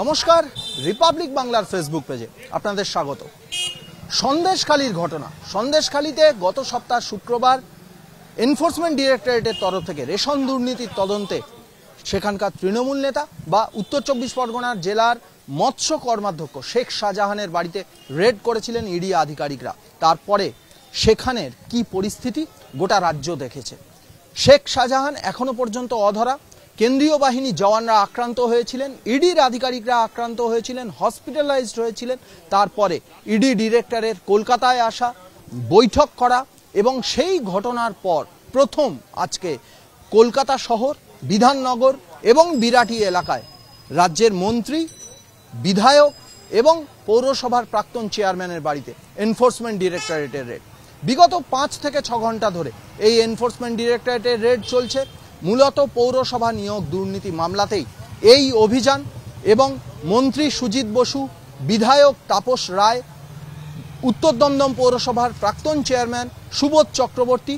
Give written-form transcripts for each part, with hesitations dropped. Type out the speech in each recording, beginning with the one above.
নমস্কার, রিপাবলিক বাংলার ফেসবুক পেজে আপনাদের স্বাগত। সন্দেশখালীর ঘটনা। সন্দেশখালীতে গত সপ্তাহ শুক্রবার এনফোর্সমেন্ট ডিরেক্টরেটের তরফ থেকে রেশন দুর্নীতির তদন্তে সেখানকার তৃণমূল নেতা বা উত্তর চব্বিশ পরগনার জেলার মৎস্য কর্মাধ্যক্ষ শেখ শাহজাহানের বাড়িতে রেড করেছিলেন ইডি আধিকারিকরা। তারপরে সেখানের কি পরিস্থিতি গোটা রাজ্য দেখেছে। শেখ শাহজাহান এখনো পর্যন্ত অধরা। কেন্দ্রীয় বাহিনী জওয়ানরা আক্রান্ত হয়েছিলেন, ইডির আধিকারিকরা আক্রান্ত হয়েছিলেন, হসপিটালাইজড হয়েছিলেন। তারপরে ইডি ডিরেক্টরের কলকাতায় আসা, বৈঠক করা এবং সেই ঘটনার পর প্রথম আজকে কলকাতা শহর, বিধাননগর এবং বিরাটি এলাকায় রাজ্যের মন্ত্রী, বিধায়ক এবং পৌরসভার প্রাক্তন চেয়ারম্যানের বাড়িতে এনফোর্সমেন্ট ডিরেক্টরেটের রেড। বিগত 5 থেকে 6 ঘন্টা ধরে এই এনফোর্সমেন্ট ডিরেক্টরেটের রেড চলছে। মূলত পৌরসভা নিয়োগ দুর্নীতি মামলাতেই এই অভিযান এবং মন্ত্রী সুজিত বসু, বিধায়ক তাপস রায়, উত্তর দমদম পৌরসভার প্রাক্তন চেয়ারম্যান সুবোধ চক্রবর্তী,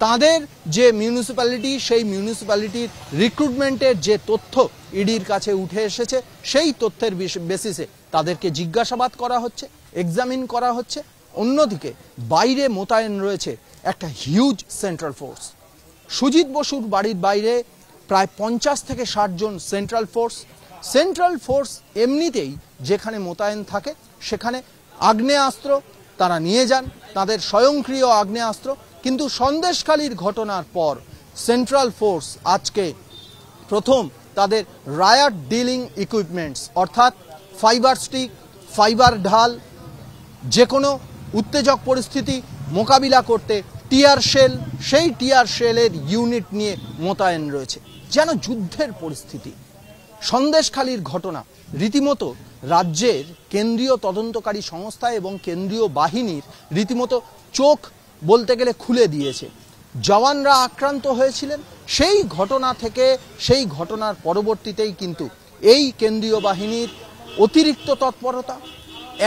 তাদের যে মিউনিসিপ্যালিটি, সেই মিউনিসিপ্যালিটির রিক্রুটমেন্টের যে তথ্য ইডির কাছে উঠে এসেছে, সেই তথ্যের বেসিসে তাদেরকে জিজ্ঞাসাবাদ করা হচ্ছে, এক্সামিন করা হচ্ছে। অন্যদিকে বাইরে মোতায়েন রয়েছে একটা হিউজ সেন্ট্রাল ফোর্স। সুজিত বসুর বাড়ির বাইরে প্রায় 50 থেকে 60 জন সেন্ট্রাল ফোর্স এমনিতেই যেখানে মোতায়েন থাকে সেখানে আগ্নেয়াস্ত্র তারা নিয়ে যান, তাদের স্বয়ংক্রিয় আগ্নেয়াস্ত্র। কিন্তু সন্দেশখালীর ঘটনার পর সেন্ট্রাল ফোর্স আজকে প্রথম তাদের রায়াট ডিলিং ইকুইপমেন্টস অর্থাৎ ফাইবার স্টিক, ফাইবার ঢাল, যে কোনো উত্তেজক পরিস্থিতি মোকাবিলা করতে টিয়ার শেল, সেই টিয়ার শেলের ইউনিট নিয়ে মোতায়েন রয়েছে। যেন যুদ্ধের পরিস্থিতি। সন্দেশখালীর ঘটনা রীতিমতো রাজ্যের কেন্দ্রীয় তদন্তকারী সংস্থা এবং কেন্দ্রীয় বাহিনীর রীতিমতো চোখ বলতে গেলে খুলে দিয়েছে। জওয়ানরা আক্রান্ত হয়েছিলেন, সেই ঘটনা থেকে সেই ঘটনার পরবর্তীতেই কিন্তু এই কেন্দ্রীয় বাহিনীর অতিরিক্ত তৎপরতা।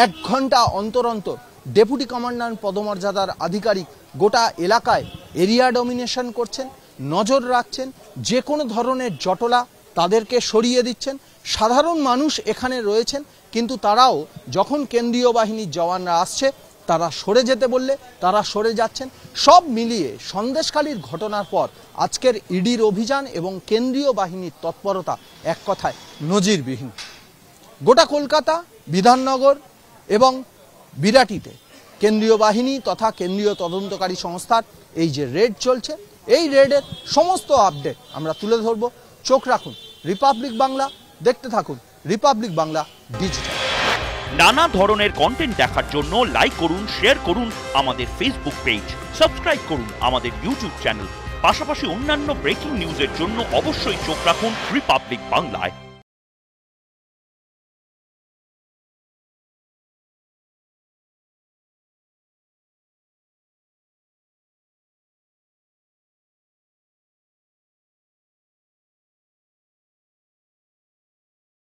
1 ঘন্টা অন্তর অন্তর ডেপুটি কমান্ড্যান্ট পদমর্যাদার আধিকারিক গোটা এলাকায় এরিয়া ডমিনেশন করছেন, নজর রাখছেন। যে কোনো ধরনের জটলা তাদেরকে সরিয়ে দিচ্ছেন। সাধারণ মানুষ এখানে রয়েছেন, কিন্তু তারাও যখন কেন্দ্রীয় বাহিনীর জওয়ানরা আসছে তারা সরে যেতে বললে তারা সরে যাচ্ছেন। সব মিলিয়ে সন্দেশখালীর ঘটনার পর আজকের ইডির অভিযান এবং কেন্দ্রীয় বাহিনীর তৎপরতা এক কথায় নজিরবিহীন। গোটা কলকাতা, বিধাননগর এবং বিরাটিতে কেন্দ্রীয় বাহিনী তথা কেন্দ্রীয় তদন্তকারী সংস্থার এই যে রেড চলছে, এই রেডের সমস্ত আপডেট আমরা তুলে ধরব। চোখ রাখুন রিপাবলিক বাংলা, দেখতে থাকুন রিপাবলিক বাংলা ডিজিটাল। নানা ধরনের কন্টেন্ট দেখার জন্য লাইক করুন, শেয়ার করুন আমাদের ফেসবুক পেজ, সাবস্ক্রাইব করুন আমাদের ইউটিউব চ্যানেল। পাশাপাশি অন্যান্য ব্রেকিং নিউজের জন্য অবশ্যই চোখ রাখুন রিপাবলিক বাংলায়।